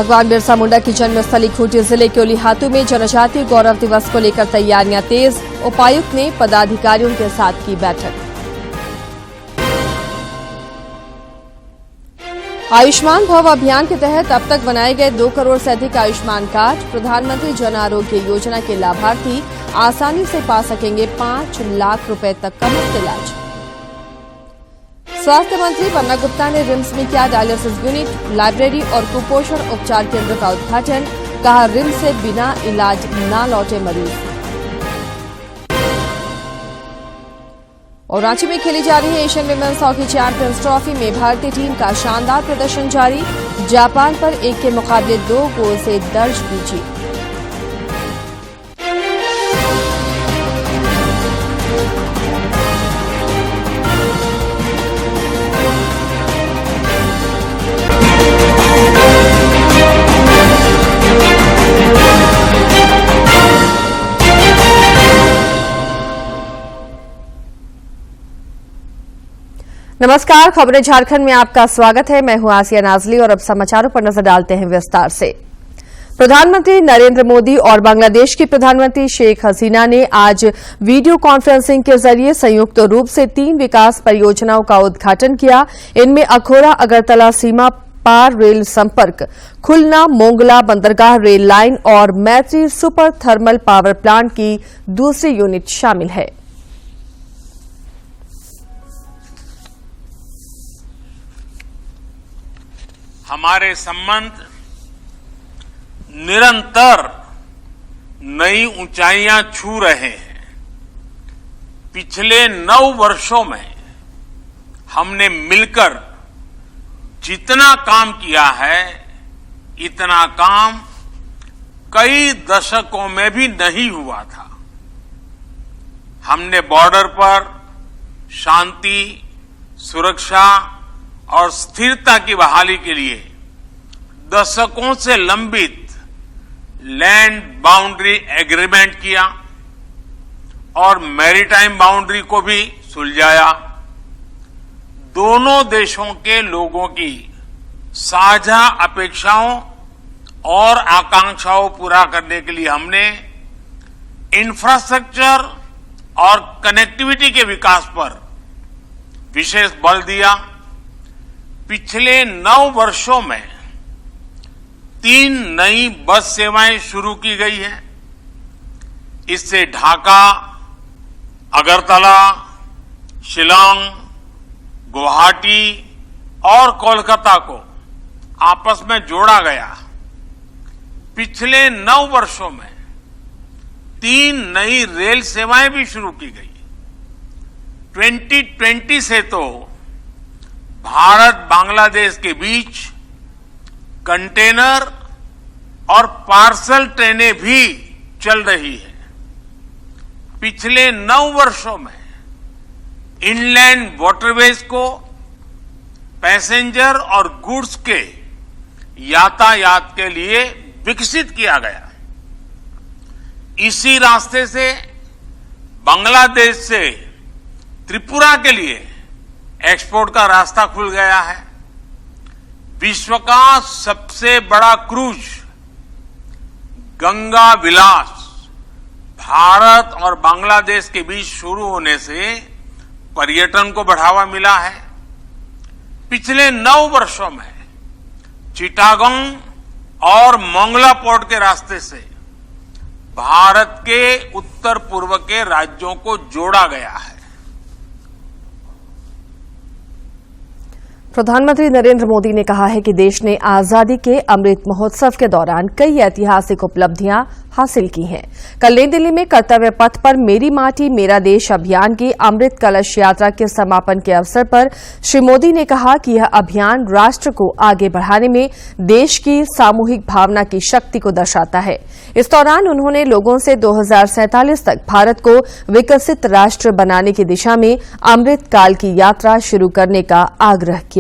भगवान बिरसा मुंडा की जन्मस्थली खूंटी जिले के उलीहातू में जनजातीय गौरव दिवस को लेकर तैयारियां तेज। उपायुक्त ने पदाधिकारियों के साथ की बैठक। आयुष्मान भव अभियान के तहत अब तक बनाए गए 2 करोड़ से अधिक आयुष्मान कार्ड। प्रधानमंत्री जन आरोग्य योजना के लाभार्थी आसानी से पा सकेंगे 5 लाख रुपए तक का मुफ्त इलाज। स्वास्थ्य मंत्री बन्ना गुप्ता ने रिम्स में किया डायलिसिस यूनिट, लाइब्रेरी और कुपोषण उपचार केंद्र का उद्घाटन। कहा, रिम्स से बिना इलाज न लौटे मरीज। और रांची में खेली जा रही Asian women's hockey champions trophy में भारतीय टीम का शानदार प्रदर्शन जारी। जापान पर 1 के मुकाबले 2 गोल से दर्ज की जीत। नमस्कार, खबरें झारखंड में आपका स्वागत है। मैं हूं आसिया नाजली और अब समाचारों पर नजर डालते हैं विस्तार से। प्रधानमंत्री नरेंद्र मोदी और बांग्लादेश की प्रधानमंत्री शेख हसीना ने आज वीडियो कॉन्फ्रेंसिंग के जरिए संयुक्त रूप से 3 विकास परियोजनाओं का उद्घाटन किया। इनमें अखोरा अगरतला सीमा पार रेल संपर्क, खुलना मोंगला बंदरगाह रेल लाइन और मैत्री सुपर थर्मल पावर प्लांट की दूसरी यूनिट शामिल है। हमारे संबंध निरंतर नई ऊंचाइयां छू रहे हैं। पिछले 9 वर्षों में हमने मिलकर जितना काम किया है, इतना काम कई दशकों में भी नहीं हुआ था। हमने बॉर्डर पर शांति, सुरक्षा और स्थिरता की बहाली के लिए दशकों से लंबित लैंड बाउंड्री एग्रीमेंट किया और मैरीटाइम बाउंड्री को भी सुलझाया। दोनों देशों के लोगों की साझा अपेक्षाओं और आकांक्षाओं पूरा करने के लिए हमने इंफ्रास्ट्रक्चर और कनेक्टिविटी के विकास पर विशेष बल दिया। पिछले 9 वर्षों में 3 नई बस सेवाएं शुरू की गई हैं। इससे ढाका, अगरतला, शिलांग, गुवाहाटी और कोलकाता को आपस में जोड़ा गया। पिछले 9 वर्षों में 3 नई रेल सेवाएं भी शुरू की गई। 2020 से तो भारत बांग्लादेश के बीच कंटेनर और पार्सल ट्रेनें भी चल रही हैं। पिछले 9 वर्षों में इनलैंड वाटरवेज को पैसेंजर और गुड्स के यातायात के लिए विकसित किया गया। इसी रास्ते से बांग्लादेश से त्रिपुरा के लिए एक्सपोर्ट का रास्ता खुल गया है। विश्व का सबसे बड़ा क्रूज गंगा विलास भारत और बांग्लादेश के बीच शुरू होने से पर्यटन को बढ़ावा मिला है। पिछले 9 वर्षों में चिटागोंग और मोंगला पोर्ट के रास्ते से भारत के उत्तर पूर्व के राज्यों को जोड़ा गया है। प्रधानमंत्री नरेंद्र मोदी ने कहा है कि देश ने आजादी के अमृत महोत्सव के दौरान कई ऐतिहासिक उपलब्धियां हासिल की हैं। कल नई दिल्ली में कर्तव्य पथ पर मेरी माटी मेरा देश अभियान की अमृत कलश यात्रा के समापन के अवसर पर श्री मोदी ने कहा कि यह अभियान राष्ट्र को आगे बढ़ाने में देश की सामूहिक भावना की शक्ति को दर्शाता है। इस दौरान उन्होंने लोगों से 2047 तक भारत को विकसित राष्ट्र बनाने की दिशा में अमृत काल की यात्रा शुरू करने का आग्रह किया।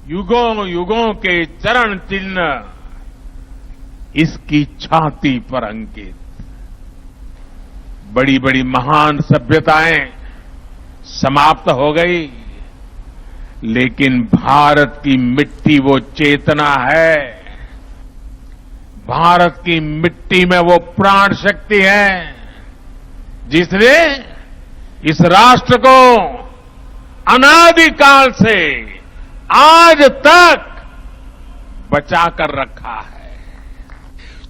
युगों युगों के चरण चिन्ह इसकी छाती पर अंकित। बड़ी बड़ी महान सभ्यताएं समाप्त हो गई, लेकिन भारत की मिट्टी वो चेतना है, भारत की मिट्टी में वो प्राण शक्ति है जिसने इस राष्ट्र को अनादिकाल से आज तक बचाकर रखा है।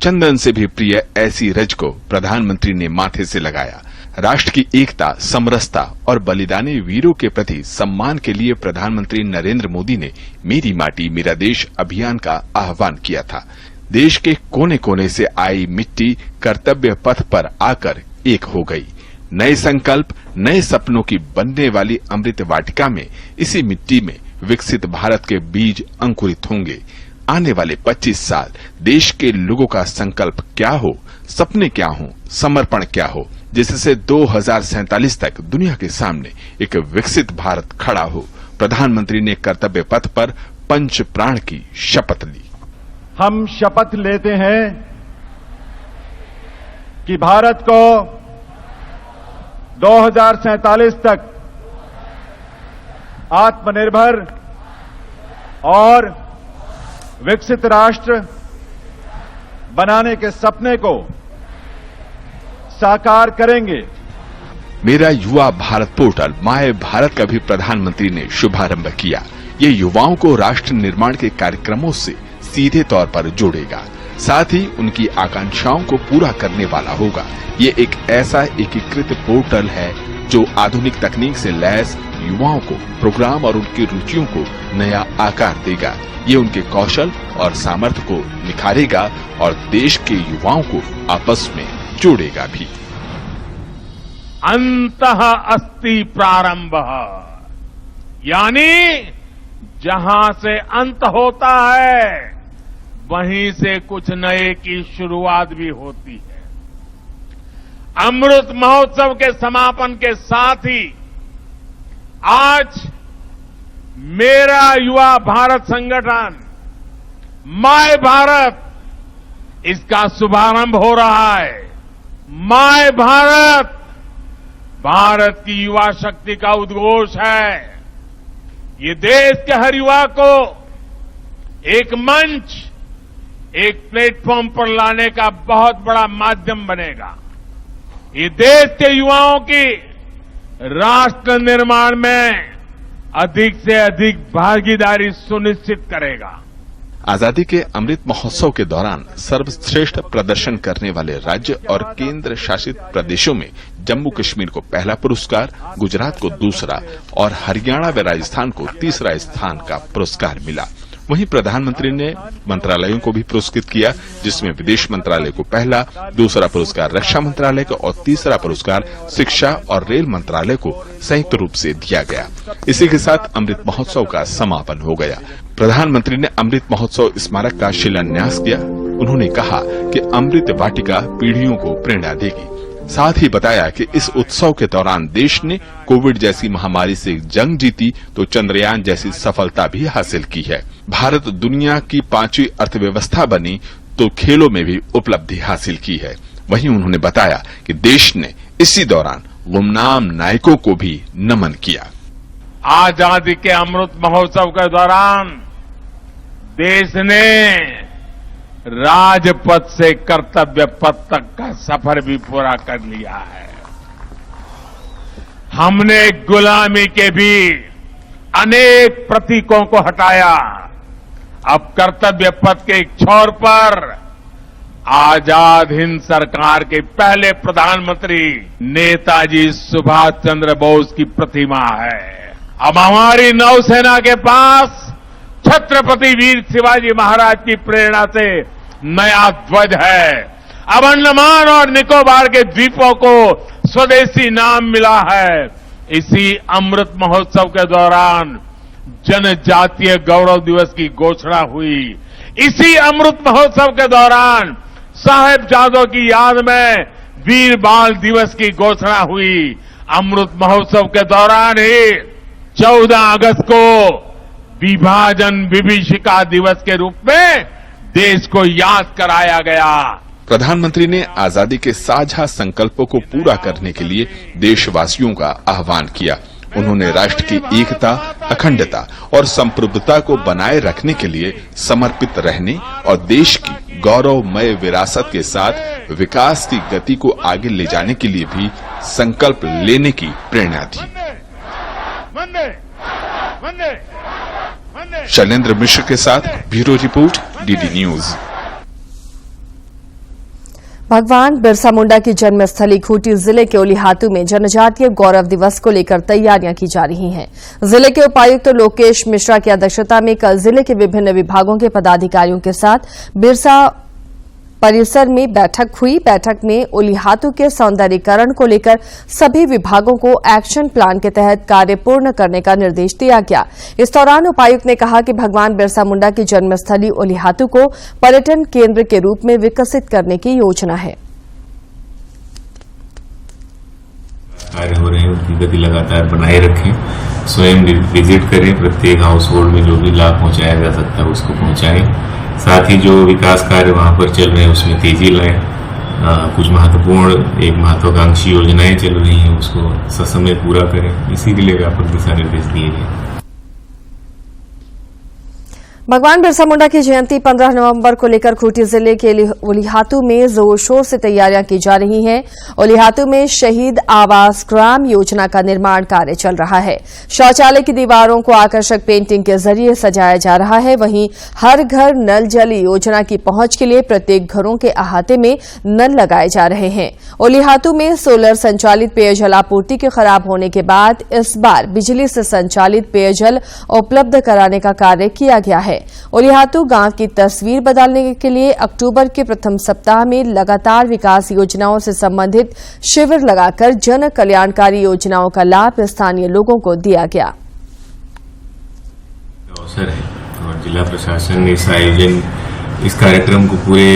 चंदन से भी प्रिय ऐसी रज को प्रधानमंत्री ने माथे से लगाया। राष्ट्र की एकता, समरसता और बलिदानी वीरों के प्रति सम्मान के लिए प्रधानमंत्री नरेंद्र मोदी ने मेरी माटी मेरा देश अभियान का आह्वान किया था। देश के कोने कोने से आई मिट्टी कर्तव्य पथ पर आकर एक हो गई। नए संकल्प, नए सपनों की बनने वाली अमृत वाटिका में इसी मिट्टी में विकसित भारत के बीज अंकुरित होंगे। आने वाले 25 साल देश के लोगों का संकल्प क्या हो, सपने क्या हो, समर्पण क्या हो, जिससे 2047 तक दुनिया के सामने एक विकसित भारत खड़ा हो। प्रधानमंत्री ने कर्तव्य पथ पर पंच प्राण की शपथ ली। हम शपथ लेते हैं कि भारत को 2047 तक आत्मनिर्भर और विकसित राष्ट्र बनाने के सपने को साकार करेंगे। मेरा युवा भारत पोर्टल माय भारत का भी प्रधानमंत्री ने शुभारंभ किया। ये युवाओं को राष्ट्र निर्माण के कार्यक्रमों से सीधे तौर पर जोड़ेगा, साथ ही उनकी आकांक्षाओं को पूरा करने वाला होगा। ये एक ऐसा एकीकृत पोर्टल है जो आधुनिक तकनीक से लैस युवाओं को प्रोग्राम और उनकी रुचियों को नया आकार देगा। ये उनके कौशल और सामर्थ्य को निखारेगा और देश के युवाओं को आपस में जोड़ेगा भी। अंतः अस्ति प्रारंभ, यानी जहां से अंत होता है वहीं से कुछ नए की शुरुआत भी होती है। अमृत महोत्सव के समापन के साथ ही आज मेरा युवा भारत संगठन माय भारत, इसका शुभारंभ हो रहा है। माय भारत भारत की युवा शक्ति का उद्घोष है। ये देश के हर युवा को एक मंच, एक प्लेटफॉर्म पर लाने का बहुत बड़ा माध्यम बनेगा। ये देश के युवाओं की राष्ट्र निर्माण में अधिक से अधिक भागीदारी सुनिश्चित करेगा। आजादी के अमृत महोत्सव के दौरान सर्वश्रेष्ठ प्रदर्शन करने वाले राज्य और केंद्र शासित प्रदेशों में जम्मू कश्मीर को पहला पुरस्कार, गुजरात को दूसरा और हरियाणा व राजस्थान को तीसरा स्थान का पुरस्कार मिला। वहीं प्रधानमंत्री ने मंत्रालयों को भी पुरस्कृत किया, जिसमें विदेश मंत्रालय को पहला, दूसरा पुरस्कार रक्षा मंत्रालय को और तीसरा पुरस्कार शिक्षा और रेल मंत्रालय को संयुक्त रूप से दिया गया। इसी के साथ अमृत महोत्सव का समापन हो गया। प्रधानमंत्री ने अमृत महोत्सव स्मारक का शिलान्यास किया। उन्होंने कहा कि अमृत वाटिका पीढ़ियों को प्रेरणा देगी। साथ ही बताया कि इस उत्सव के दौरान देश ने कोविड जैसी महामारी से जंग जीती तो चंद्रयान जैसी सफलता भी हासिल की है। भारत दुनिया की 5वीं अर्थव्यवस्था बनी तो खेलों में भी उपलब्धि हासिल की है। वहीं उन्होंने बताया कि देश ने इसी दौरान गुमनाम नायकों को भी नमन किया। आजादी के अमृत महोत्सव के दौरान देश ने राजपथ से कर्तव्य पथ तक का सफर भी पूरा कर लिया है। हमने गुलामी के भी अनेक प्रतीकों को हटाया। अब कर्तव्य पथ के एक छोर पर आजाद हिंद सरकार के पहले प्रधानमंत्री नेताजी सुभाष चंद्र बोस की प्रतिमा है। अब हमारी नौसेना के पास छत्रपति वीर शिवाजी महाराज की प्रेरणा से नया ध्वज है। अब अंडमान और निकोबार के द्वीपों को स्वदेशी नाम मिला है। इसी अमृत महोत्सव के दौरान जनजातीय गौरव दिवस की घोषणा हुई। इसी अमृत महोत्सव के दौरान साहेबजादों की याद में वीर बाल दिवस की घोषणा हुई। अमृत महोत्सव के दौरान ही 14 अगस्त को विभाजन विभीषिका दिवस के रूप में देश को याद कराया गया। प्रधानमंत्री ने आजादी के साझा संकल्पों को पूरा करने के लिए देशवासियों का आह्वान किया। उन्होंने राष्ट्र की एकता, अखंडता और संप्रभुता को बनाए रखने के लिए समर्पित रहने और देश की गौरवमय विरासत के साथ विकास की गति को आगे ले जाने के लिए भी संकल्प लेने की प्रेरणा दी। शैलेंद्र मिश्र के साथ ब्यूरो रिपोर्ट, डीडी न्यूज। भगवान बिरसा मुंडा की जन्मस्थली खूंटी जिले के ओलिहातू में जनजातीय गौरव दिवस को लेकर तैयारियां की जा रही हैं। जिले के उपायुक्त लोकेश मिश्रा की अध्यक्षता में कल जिले के विभिन्न विभागों के पदाधिकारियों के साथ बिरसा परिसर में बैठक हुई। बैठक में ओलिहातू के सौंदर्यीकरण को लेकर सभी विभागों को एक्शन प्लान के तहत कार्य पूर्ण करने का निर्देश दिया गया। इस दौरान उपायुक्त ने कहा कि भगवान बिरसा मुंडा की जन्मस्थली ओलिहातू को पर्यटन केंद्र के रूप में विकसित करने की योजना है। कार्य हो रहे हैं, उनकी गति लगातार बनाए रखें, स्वयं विजिट करें, प्रत्येक हाउस होल्ड में जो भी लाभ पहुंचाया जा सकता है उसको पहुंचाएं। साथ ही जो विकास कार्य वहां पर चल रहे हैं उसमें तेजी लाएं। कुछ महत्वपूर्ण एक महत्वाकांक्षी योजनाएं चल रही हैं उसको ससमय पूरा करें, इसी के लिए व्यापक दिशा निर्देश दिए गए। भगवान बिरसा मुंडा की जयंती 15 नवंबर को लेकर खूंटी जिले के ओलिहातू में जोर शोर से तैयारियां की जा रही हैं। ओलिहातू में शहीद आवास ग्राम योजना का निर्माण कार्य चल रहा है। शौचालय की दीवारों को आकर्षक पेंटिंग के जरिए सजाया जा रहा है। वहीं हर घर नल जल योजना की पहुंच के लिए प्रत्येक घरों के अहाते में नल लगाए जा रहे हैं। ओलिहातू में सोलर संचालित पेयजल आपूर्ति के खराब होने के बाद इस बार बिजली से संचालित पेयजल उपलब्ध कराने का कार्य किया गया है। ओलिहातू गांव की तस्वीर बदलने के लिए अक्टूबर के प्रथम सप्ताह में लगातार विकास योजनाओं से संबंधित शिविर लगाकर जन कल्याणकारी योजनाओं का लाभ स्थानीय लोगों को दिया गया। अवसर है और जिला प्रशासन ने इस कार्यक्रम को पूरे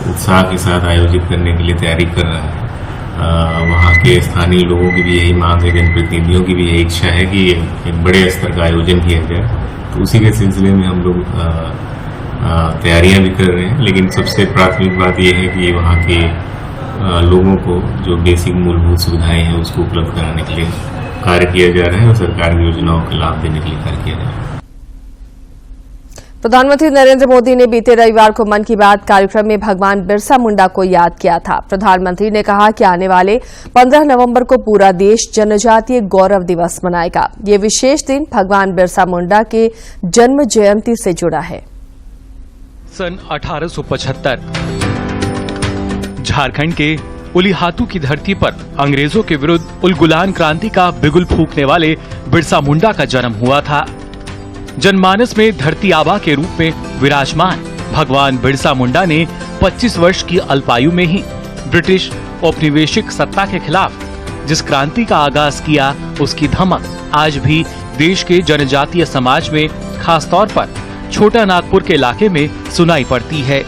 उत्साह के साथ आयोजित करने के लिए तैयारी कर रहा है। वहाँ के स्थानीय लोगों की भी यही मांग है, जनप्रतिनिधियों की भी यही इच्छा है कि एक बड़े स्तर का आयोजन किया जाए। तो उसी के सिलसिले में हम लोग तैयारियां भी कर रहे हैं, लेकिन सबसे प्राथमिक बात यह है कि वहाँ के लोगों को जो बेसिक मूलभूत सुविधाएं हैं उसको उपलब्ध कराने के लिए कार्य किया जा रहा है और सरकारी योजनाओं का लाभ देने के लिए कार्य किया जा रहा है। प्रधानमंत्री नरेंद्र मोदी ने बीते रविवार को मन की बात कार्यक्रम में भगवान बिरसा मुंडा को याद किया था। प्रधानमंत्री ने कहा कि आने वाले 15 नवंबर को पूरा देश जनजातीय गौरव दिवस मनाएगा। ये विशेष दिन भगवान बिरसा मुंडा के जन्म जयंती से जुड़ा है। सन 1875 झारखंड के ओलिहातू की धरती पर अंग्रेजों के विरुद्ध उलगुलान क्रांति का बिगुल फूंकने वाले बिरसा मुंडा का जन्म हुआ था। जनमानस में धरती आबा के रूप में विराजमान भगवान बिरसा मुंडा ने 25 वर्ष की अल्पायु में ही ब्रिटिश औपनिवेशिक सत्ता के खिलाफ जिस क्रांति का आगाज किया, उसकी धमक आज भी देश के जनजातीय समाज में, खास तौर पर छोटा नागपुर के इलाके में सुनाई पड़ती है।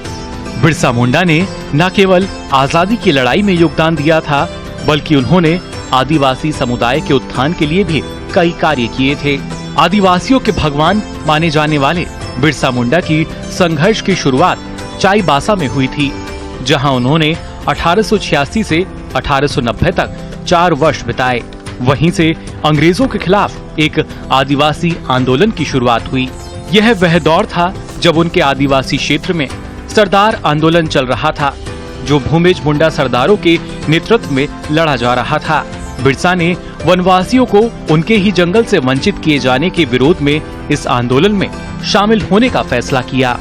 बिरसा मुंडा ने न केवल आजादी की लड़ाई में योगदान दिया था, बल्कि उन्होंने आदिवासी समुदाय के उत्थान के लिए भी कई कार्य किए थे। आदिवासियों के भगवान माने जाने वाले बिरसा मुंडा की संघर्ष की शुरुआत चाईबासा में हुई थी, जहां उन्होंने 1886 से 1890 तक 4 वर्ष बिताए। वहीं से अंग्रेजों के खिलाफ एक आदिवासी आंदोलन की शुरुआत हुई। यह वह दौर था जब उनके आदिवासी क्षेत्र में सरदार आंदोलन चल रहा था, जो भूमिज मुंडा सरदारों के नेतृत्व में लड़ा जा रहा था। बिरसा ने वनवासियों को उनके ही जंगल से वंचित किए जाने के विरोध में इस आंदोलन में शामिल होने का फैसला किया।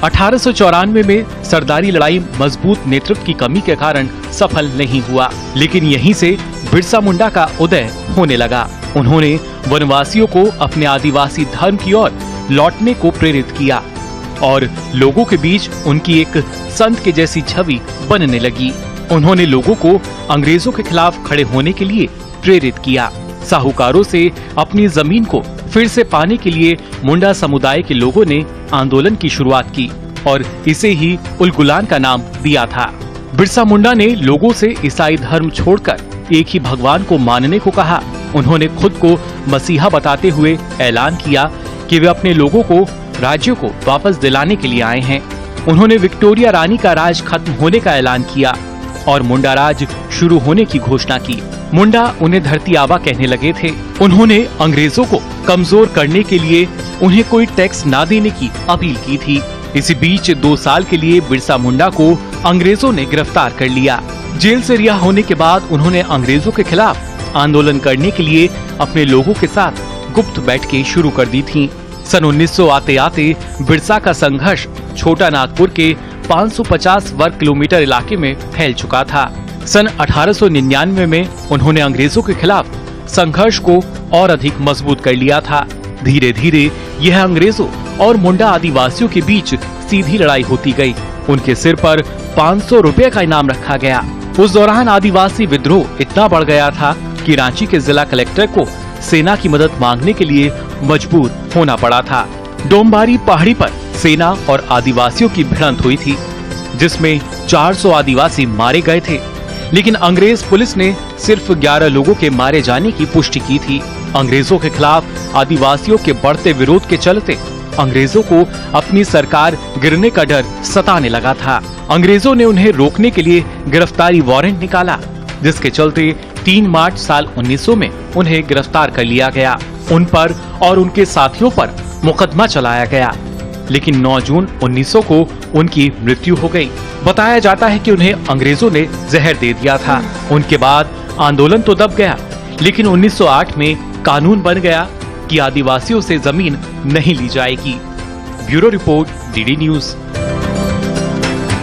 1894 में सरदारी लड़ाई मजबूत नेतृत्व की कमी के कारण सफल नहीं हुआ, लेकिन यहीं से बिरसा मुंडा का उदय होने लगा। उन्होंने वनवासियों को अपने आदिवासी धर्म की ओर लौटने को प्रेरित किया और लोगों के बीच उनकी एक संत के जैसी छवि बनने लगी। उन्होंने लोगों को अंग्रेजों के खिलाफ खड़े होने के लिए प्रेरित किया। साहूकारों से अपनी जमीन को फिर से पाने के लिए मुंडा समुदाय के लोगों ने आंदोलन की शुरुआत की और इसे ही उलगुलान का नाम दिया था। बिरसा मुंडा ने लोगों से ईसाई धर्म छोड़कर एक ही भगवान को मानने को कहा। उन्होंने खुद को मसीहा बताते हुए ऐलान किया कि वे अपने लोगों को राज्यों को वापस दिलाने के लिए आए हैं। उन्होंने विक्टोरिया रानी का राज खत्म होने का ऐलान किया और मुंडा राज शुरू होने की घोषणा की। मुंडा उन्हें धरती आबा कहने लगे थे। उन्होंने अंग्रेजों को कमजोर करने के लिए उन्हें कोई टैक्स ना देने की अपील की थी। इसी बीच 2 साल के लिए बिरसा मुंडा को अंग्रेजों ने गिरफ्तार कर लिया। जेल से रिहा होने के बाद उन्होंने अंग्रेजों के खिलाफ आंदोलन करने के लिए अपने लोगों के साथ गुप्त बैठकें शुरू कर दी थीं। सन 1900 आते आते बिरसा का संघर्ष छोटा नागपुर के 550 वर्ग किलोमीटर इलाके में फैल चुका था। सन 1899 में उन्होंने अंग्रेजों के खिलाफ संघर्ष को और अधिक मजबूत कर लिया था। धीरे धीरे यह अंग्रेजों और मुंडा आदिवासियों के बीच सीधी लड़ाई होती गई। उनके सिर पर 500 रुपए का इनाम रखा गया। उस दौरान आदिवासी विद्रोह इतना बढ़ गया था कि रांची के जिला कलेक्टर को सेना की मदद मांगने के लिए मजबूर होना पड़ा था। डोमबारी पहाड़ी पर सेना और आदिवासियों की भिड़ंत हुई थी, जिसमें 400 आदिवासी मारे गए थे। लेकिन अंग्रेज पुलिस ने सिर्फ 11 लोगों के मारे जाने की पुष्टि की थी। अंग्रेजों के खिलाफ आदिवासियों के बढ़ते विरोध के चलते अंग्रेजों को अपनी सरकार गिरने का डर सताने लगा था। अंग्रेजों ने उन्हें रोकने के लिए गिरफ्तारी वारंट निकाला, जिसके चलते 3 मार्च साल 1900 में उन्हें गिरफ्तार कर लिया गया। उन पर और उनके साथियों पर मुकदमा चलाया गया, लेकिन 9 जून 1900 को उनकी मृत्यु हो गई। बताया जाता है कि उन्हें अंग्रेजों ने जहर दे दिया था। उनके बाद आंदोलन तो दब गया, लेकिन 1908 में कानून बन गया कि आदिवासियों से जमीन नहीं ली जाएगी। Bureau report, DD news.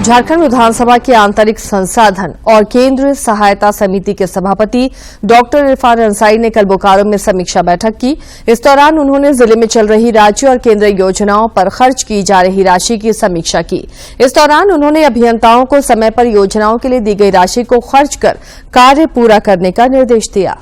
Jharkhand विधानसभा के आंतरिक संसाधन और केंद्रीय सहायता समिति के सभापति डॉक्टर इरफान अंसारी ने कल बोकारो में समीक्षा बैठक की। इस दौरान उन्होंने जिले में चल रही राज्य और केंद्रीय योजनाओं पर खर्च की जा रही राशि की समीक्षा की। इस दौरान उन्होंने अभियंताओं को समय पर योजनाओं के लिए दी गई राशि को खर्च कर कार्य पूरा करने का निर्देश दिया।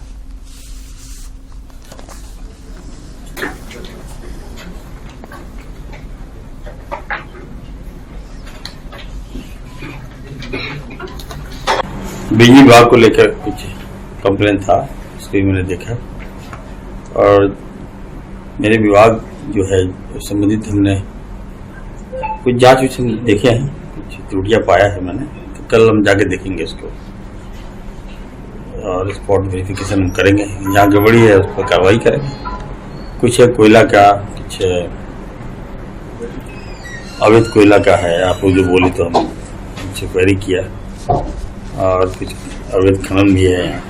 बिजली विभाग को लेकर कुछ कंप्लेन था, उसको मैंने देखा और मेरे विभाग जो है संबंधित हमने कुछ जांच देखे हैं, कुछ त्रुटियां पाया है मैंने, तो कल हम जाके देखेंगे इसको और स्पॉट वेरिफिकेशन हम करेंगे। जहाँ गड़बड़ी है उस पर कार्रवाई करेंगे। कुछ है कोयला का, कुछ अवैध कोयला का है, आप जो बोले तो हम क्वेरी किया, और कुछ अवैध खनन भी है यहाँ।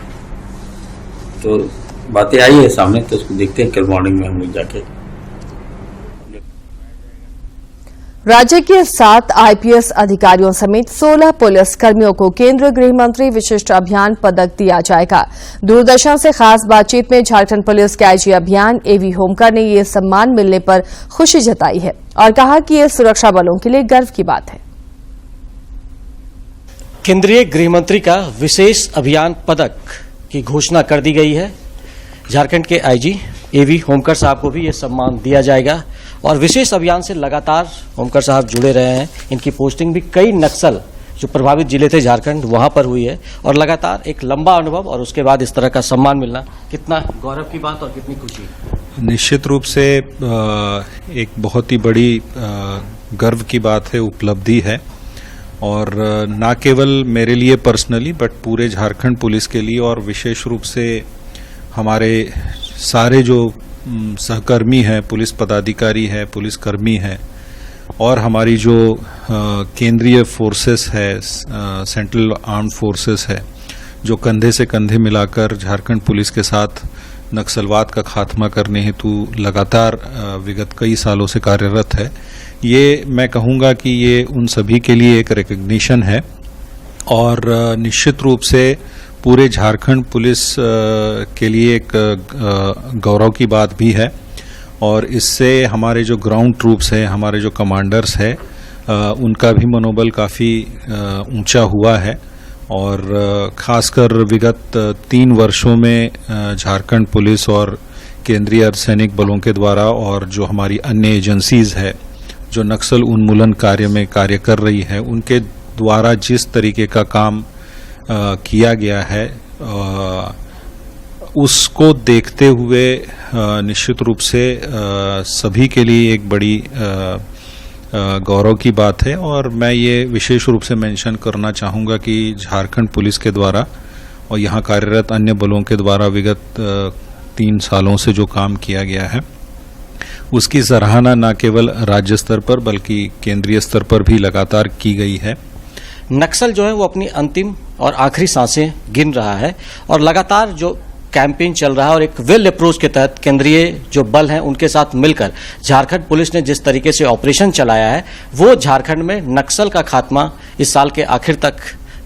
तो बातें आई है सामने, तो उसको देखते हैं कल मॉर्निंग में हम लोग जाके। राज्य के 7 आईपीएस अधिकारियों समेत 16 पुलिस कर्मियों को केंद्रीय गृह मंत्री विशिष्ट अभियान पदक दिया जाएगा। दूरदर्शन से खास बातचीत में झारखंड पुलिस के आईजी अभियान एवी होमकर ने ये सम्मान मिलने पर खुशी जताई है और कहा कि ये सुरक्षा बलों के लिए गर्व की बात है। केंद्रीय गृह मंत्री का विशेष अभियान पदक की घोषणा कर दी गई है। झारखंड के आईजी एवी होमकर साहब को भी ये सम्मान दिया जाएगा और विशेष अभियान से लगातार होमकर साहब जुड़े रहे हैं। इनकी पोस्टिंग भी कई नक्सल जो प्रभावित जिले थे झारखंड वहां पर हुई है और लगातार एक लंबा अनुभव और उसके बाद इस तरह का सम्मान मिलना कितना गौरव की बात और कितनी खुशी। निश्चित रूप से एक बहुत ही बड़ी गर्व की बात है, उपलब्धि है और न केवल मेरे लिए पर्सनली बट पूरे झारखंड पुलिस के लिए और विशेष रूप से हमारे सारे जो सहकर्मी हैं, पुलिस पदाधिकारी है, पुलिस कर्मी है और हमारी जो केंद्रीय फोर्सेस है, सेंट्रल आर्म्ड फोर्सेस है, जो कंधे से कंधे मिलाकर झारखंड पुलिस के साथ नक्सलवाद का खात्मा करने हेतु लगातार विगत कई सालों से कार्यरत है। ये मैं कहूँगा कि ये उन सभी के लिए एक रिकग्निशन है और निश्चित रूप से पूरे झारखंड पुलिस के लिए एक गौरव की बात भी है और इससे हमारे जो ग्राउंड ट्रूप्स हैं, हमारे जो कमांडर्स हैं, उनका भी मनोबल काफ़ी ऊंचा हुआ है और खासकर विगत 3 वर्षों में झारखंड पुलिस और केंद्रीय अर्धसैनिक बलों के द्वारा और जो हमारी अन्य एजेंसीज है जो नक्सल उन्मूलन कार्य में कार्य कर रही है, उनके द्वारा जिस तरीके का काम किया गया है उसको देखते हुए निश्चित रूप से सभी के लिए एक बड़ी गौरव की बात है और मैं ये विशेष रूप से मेंशन करना चाहूँगा कि झारखंड पुलिस के द्वारा और यहाँ कार्यरत अन्य बलों के द्वारा विगत 3 सालों से जो काम किया गया है उसकी सराहना न केवल राज्य स्तर पर बल्कि केंद्रीय स्तर पर भी लगातार की गई है। नक्सल जो है वो अपनी अंतिम और आखिरी सांसें गिन रहा है और लगातार जो कैंपेन चल रहा है और एक वेल अप्रोच के तहत केंद्रीय जो बल हैं उनके साथ मिलकर झारखंड पुलिस ने जिस तरीके से ऑपरेशन चलाया है वो झारखंड में नक्सल का खात्मा इस साल के आखिर तक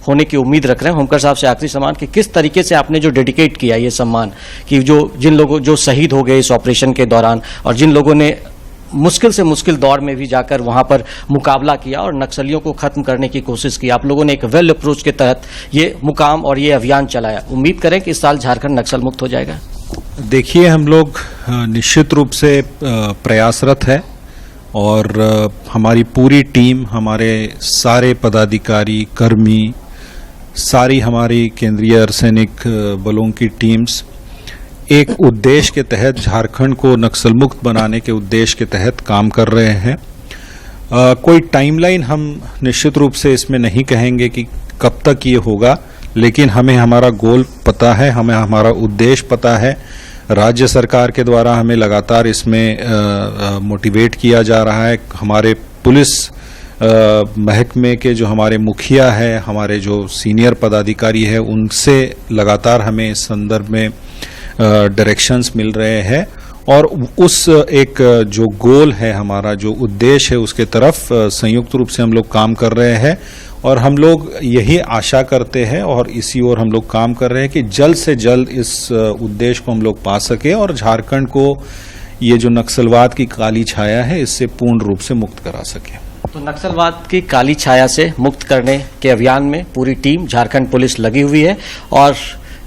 होने की उम्मीद रख रहे हैं। होमकर साहब से आखिरी सम्मान कि किस तरीके से आपने जो डेडिकेट किया ये सम्मान कि जिन लोगों जो शहीद हो गए इस ऑपरेशन के दौरान और जिन लोगों ने मुश्किल से मुश्किल दौर में भी जाकर वहां पर मुकाबला किया और नक्सलियों को खत्म करने की कोशिश की, आप लोगों ने एक वेल अप्रोच के तहत ये मुकाम और ये अभियान चलाया। उम्मीद करें कि इस साल झारखंड नक्सल मुक्त हो जाएगा। देखिए, हम लोग निश्चित रूप से प्रयासरत है और हमारी पूरी टीम, हमारे सारे पदाधिकारी, कर्मी, सारी हमारी केंद्रीय अर्धसैनिक बलों की टीम्स एक उद्देश्य के तहत झारखंड को नक्सल मुक्त बनाने के उद्देश्य के तहत काम कर रहे हैं। कोई टाइमलाइन हम निश्चित रूप से इसमें नहीं कहेंगे कि कब तक ये होगा, लेकिन हमें हमारा गोल पता है, हमें हमारा उद्देश्य पता है। राज्य सरकार के द्वारा हमें लगातार इसमें मोटिवेट किया जा रहा है। हमारे पुलिस महकमे के जो हमारे मुखिया है, हमारे जो सीनियर पदाधिकारी है, उनसे लगातार हमें इस संदर्भ में डायरेक्शंस मिल रहे हैं और उस एक जो गोल है, हमारा जो उद्देश्य है, उसके तरफ संयुक्त रूप से हम लोग काम कर रहे हैं और हम लोग यही आशा करते हैं और इसी ओर हम लोग काम कर रहे हैं कि जल्द से जल्द इस उद्देश्य को हम लोग पा सके और झारखंड को ये जो नक्सलवाद की काली छाया है इससे पूर्ण रूप से मुक्त करा सके। तो नक्सलवाद की काली छाया से मुक्त करने के अभियान में पूरी टीम झारखंड पुलिस लगी हुई है और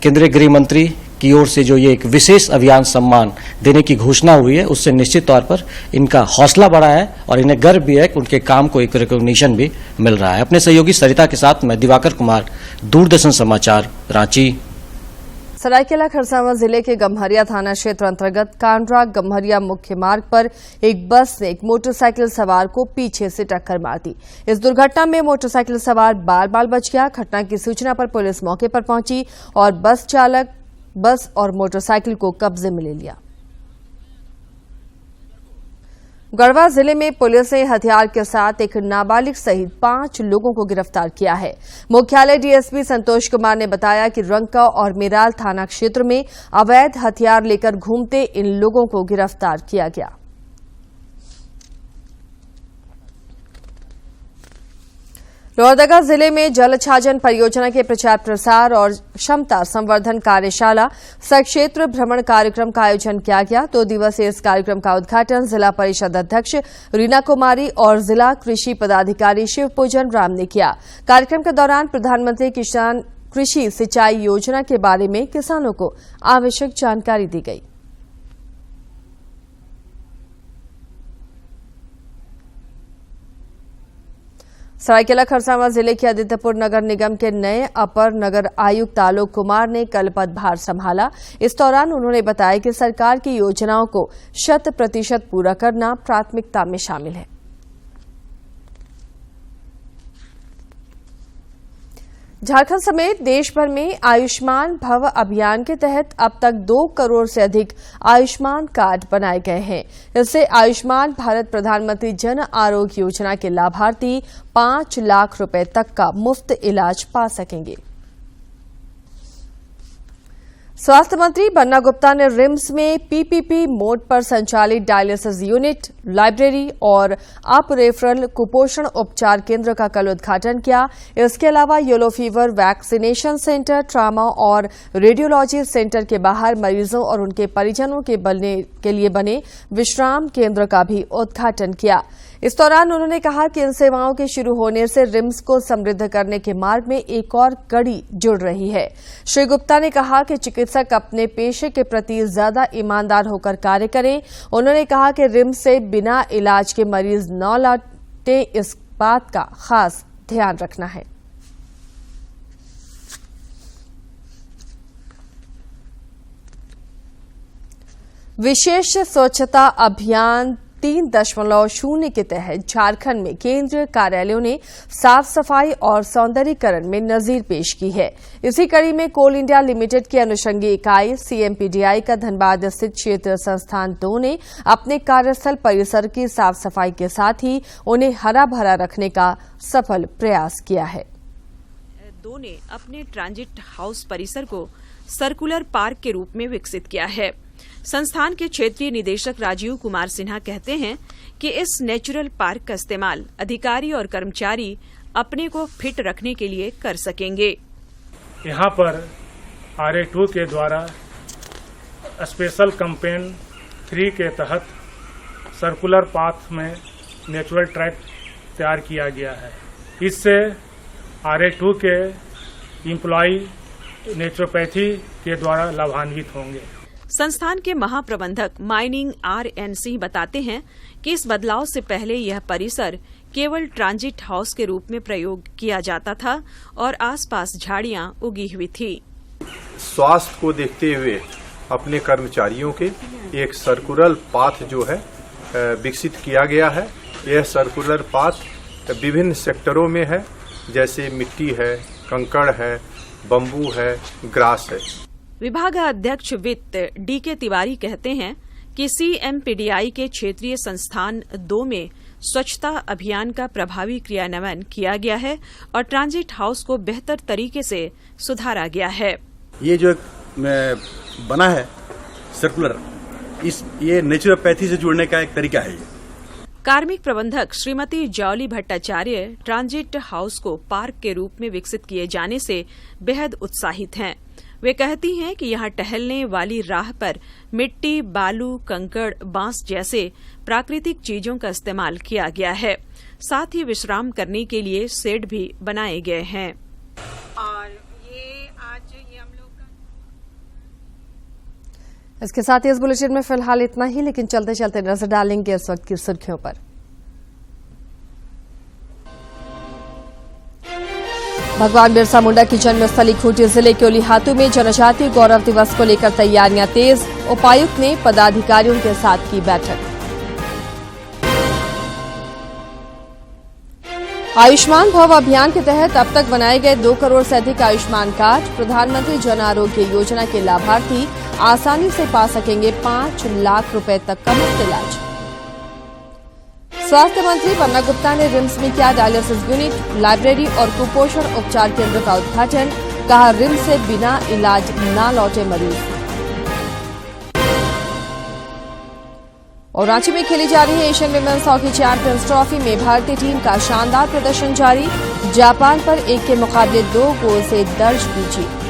केंद्रीय गृह मंत्री की ओर से जो ये एक विशेष अभियान सम्मान देने की घोषणा हुई है उससे निश्चित तौर पर इनका हौसला बढ़ा है और इन्हें गर्व भी है कि उनके काम को एक रिकॉग्निशन भी मिल रहा है। अपने सहयोगी सरिता के साथ मैं दिवाकर कुमार, दूरदर्शन समाचार, रांची। सरायकेला खरसावां जिले के गम्हरिया थाना क्षेत्र अंतर्गत कांड्रा गम्हरिया मुख्य मार्ग पर एक बस ने एक मोटरसाइकिल सवार को पीछे से टक्कर मार दी। इस दुर्घटना में मोटरसाइकिल सवार बाल बच गया। घटना की सूचना पर पुलिस मौके पर पहुंची और बस चालक बस और मोटरसाइकिल को कब्जे में ले लिया। गढ़वा जिले में पुलिस ने हथियार के साथ एक नाबालिग सहित 5 लोगों को गिरफ्तार किया है। मुख्यालय डीएसपी संतोष कुमार ने बताया कि रंका और मेराल थाना क्षेत्र में अवैध हथियार लेकर घूमते इन लोगों को गिरफ्तार किया गया। लोहरदगा जिले में जल छाजन परियोजना के प्रचार प्रसार और क्षमता संवर्धन कार्यशाला सह क्षेत्र भ्रमण कार्यक्रम का आयोजन किया गया। 2 दिवसीय इस कार्यक्रम का उद्घाटन जिला परिषद अध्यक्ष रीना कुमारी और जिला कृषि पदाधिकारी शिव पूजन राम ने किया। कार्यक्रम के दौरान प्रधानमंत्री किसान कृषि सिंचाई योजना के बारे में किसानों को आवश्यक जानकारी दी गई। सरायकेला खरसावां जिले के आदित्यपुर नगर निगम के नए अपर नगर आयुक्त आलोक कुमार ने कल पदभार संभाला। इस दौरान उन्होंने बताया कि सरकार की योजनाओं को 100% पूरा करना प्राथमिकता में शामिल है। झारखंड समेत देश भर में आयुष्मान भव अभियान के तहत अब तक 2 करोड़ से अधिक आयुष्मान कार्ड बनाए गए हैं। इससे आयुष्मान भारत प्रधानमंत्री जन आरोग्य योजना के लाभार्थी 5 लाख रुपए तक का मुफ्त इलाज पा सकेंगे। स्वास्थ्य मंत्री बन्ना गुप्ता ने रिम्स में पीपीपी मोड पर संचालित डायलिसिस यूनिट, लाइब्रेरी और अप रेफरल कुपोषण उपचार केंद्र का कल उद्घाटन किया। इसके अलावा yellow fever vaccination centre, trauma और रेडियोलॉजी सेंटर के बाहर मरीजों और उनके परिजनों के लिए बने विश्राम केंद्र का भी उद्घाटन किया। इस दौरान उन्होंने कहा कि इन सेवाओं के शुरू होने से रिम्स को समृद्ध करने के मार्ग में एक और कड़ी जुड़ रही है। श्री गुप्ता ने कहा कि चिकित्सक अपने पेशे के प्रति ज्यादा ईमानदार होकर कार्य करें। उन्होंने कहा कि रिम्स से बिना इलाज के मरीज न लौटे, इस बात का खास ध्यान रखना है। विशेष स्वच्छता अभियान 3.0 के तहत झारखंड में केंद्रीय कार्यालयों ने साफ सफाई और सौंदर्यीकरण में नजीर पेश की है। इसी कड़ी में कोल इंडिया लिमिटेड की अनुषंगी इकाई CMPDI का धनबाद स्थित क्षेत्रीय संस्थान 2 ने अपने कार्यस्थल परिसर की साफ सफाई के साथ ही उन्हें हरा भरा रखने का सफल प्रयास किया है। 2 ने अपने ट्रांजिट हाउस परिसर को सर्कुलर पार्क के रूप में विकसित किया है। संस्थान के क्षेत्रीय निदेशक राजीव कुमार सिन्हा कहते हैं कि इस नेचुरल पार्क का इस्तेमाल अधिकारी और कर्मचारी अपने को फिट रखने के लिए कर सकेंगे। यहाँ पर RA2 के द्वारा स्पेशल कैंपेन 3 के तहत सर्कुलर पाथ में नेचुरल ट्रैक तैयार किया गया है। इससे RA2 के एम्प्लॉय नेचुरोपैथी के द्वारा लाभान्वित होंगे। संस्थान के महाप्रबंधक माइनिंग RN सिंह बताते हैं कि इस बदलाव से पहले यह परिसर केवल ट्रांजिट हाउस के रूप में प्रयोग किया जाता था और आसपास झाड़ियां उगी हुई थी। स्वास्थ्य को देखते हुए अपने कर्मचारियों के एक सर्कुलर पाथ जो है विकसित किया गया है। यह सर्कुलर पाथ विभिन्न सेक्टरों में है, जैसे मिट्टी है, कंकड़ है, बम्बू है, ग्रास है। विभागाध्यक्ष वित्त DK तिवारी कहते हैं कि CMPDI के क्षेत्रीय संस्थान 2 में स्वच्छता अभियान का प्रभावी क्रियान्वयन किया गया है और ट्रांजिट हाउस को बेहतर तरीके से सुधारा गया है। ये जो बना है सर्कुलर, ये नेचुरोपैथी से जुड़ने का एक तरीका है। कार्मिक प्रबंधक श्रीमती जौली भट्टाचार्य ट्रांजिट हाउस को पार्क के रूप में विकसित किए जाने से बेहद उत्साहित हैं। वे कहती हैं कि यहाँ टहलने वाली राह पर मिट्टी, बालू, कंकड़, बांस जैसे प्राकृतिक चीजों का इस्तेमाल किया गया है। साथ ही विश्राम करने के लिए शेड भी बनाए गए हैं। और ये हम लोग का इसके साथ ही इस बुलेटिन में फिलहाल इतना ही, लेकिन चलते चलते नजर डालेंगे इस वक्त की सुर्खियों पर। भगवान बिरसा मुंडा की जन्मस्थली खूंटी जिले के उलीहातू में जनजातीय गौरव दिवस को लेकर तैयारियां तेज। उपायुक्त ने पदाधिकारियों के साथ की बैठक। आयुष्मान भव अभियान के तहत अब तक बनाए गए 2 करोड़ से अधिक आयुष्मान कार्ड। प्रधानमंत्री जन आरोग्य योजना के लाभार्थी आसानी से पा सकेंगे 5 लाख रुपए तक का मुफ्त इलाज। स्वास्थ्य मंत्री पन्ना गुप्ता ने रिम्स में किया डायलिसिस यूनिट, लाइब्रेरी और कुपोषण उपचार केंद्र का उद्घाटन। कहा, रिम्स से बिना इलाज न लौटे मरीज। और रांची में खेली जा रही है Asian women's hockey champions trophy में भारतीय टीम का शानदार प्रदर्शन जारी। जापान पर 1 के मुकाबले 2 गोल से दर्ज की जीत।